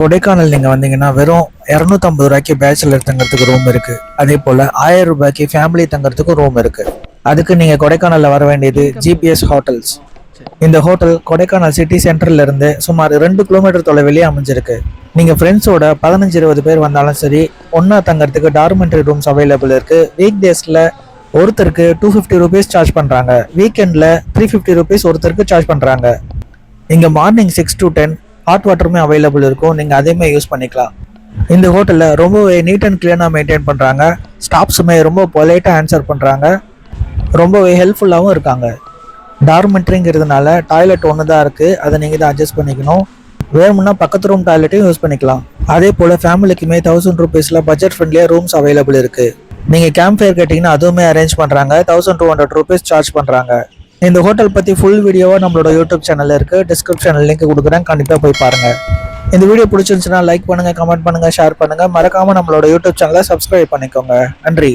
கொடைக்கானல் நீங்கள் வந்தீங்கன்னா வெறும் 250 ரூபாய்க்கு பேச்சுலர் தங்கறதுக்கு ரூம் இருக்குது. அதே போல் 1000 ரூபாய்க்கு ஃபேமிலி தங்கறதுக்கு ரூம் இருக்குது. அதுக்கு நீங்கள் கொடைக்கானலில் வர வேண்டியது ஜிபிஎஸ் ஹோட்டல்ஸ். இந்த ஹோட்டல் கொடைக்கானல் சிட்டி சென்டர்ல இருந்து சுமார் 2 கிலோமீட்டர் தொலைவிலேயே அமைஞ்சிருக்கு. நீங்கள் ஃப்ரெண்ட்ஸோட 15-20 பேர் வந்தாலும் சரி, ஒன்றா தங்கறதுக்கு டார்மெண்ட்ரி ரூம்ஸ் அவைலபிள் இருக்குது. வீக் டேஸில் ஒருத்தருக்கு 250 ருபீஸ் சார்ஜ் பண்ணுறாங்க. வீக்கெண்டில் 350 ருபீஸ் ஒருத்தருக்கு சார்ஜ் பண்ணுறாங்க. இங்கே மார்னிங் 6 to 10 ஹாட் வாட்டருமே அவைலபிள் இருக்கும். நீங்கள் அதையுமே யூஸ் பண்ணிக்கலாம். இந்த ஹோட்டலில் ரொம்பவே நீட் அண்ட் கிளீனாக மெயின்டைன் பண்ணுறாங்க. ஸ்டாஃப்ஸுமே ரொம்ப பொலைட்டாக ஆன்சர் பண்ணுறாங்க. ரொம்பவே ஹெல்ப்ஃபுல்லாகவும் இருக்காங்க. டார்மெண்ட்ரிங்கிறதுனால டாய்லெட் ஒன்று தான் இருக்குது. அதை நீங்கள் தான் அட்ஜஸ்ட் பண்ணிக்கணும். வேணும்னா பக்கத்து ரூம் டாய்லெட்டையும் யூஸ் பண்ணிக்கலாம். அதே போல் ஃபேமிலிக்குமே 1000 ருபீஸில் பட்ஜெட் ஃப்ரெண்ட்லியாக ரூம்ஸ் அவைலபிள் இருக்குது. நீங்கள் கேம்ப் ஃபயர் கேட்டிங்கன்னா அதுவுமே அரேஞ்ச் பண்ணுறாங்க. 1200 ருபீஸ் சார்ஜ் பண்ணுறாங்க. இந்த ஹோட்டல் பற்றி ஃபுல் வீடியோவாக நம்மளோட யூடியூப் சேனலில் இருக்குது. டிஸ்கிரிப்ஷனில் லிங்க் கொடுக்குறேன், கண்டிப்பாக போய் பாருங்கள். இந்த வீடியோ பிடிச்சிருந்துச்சுன்னா லைக் பண்ணுங்கள், கமெண்ட் பண்ணுங்கள், ஷேர் பண்ணுங்கள். மறக்காமல் நம்மளோட யூடியூப் சேனலை சப்ஸ்கிரைப் பண்ணிக்கோங்க. நன்றி.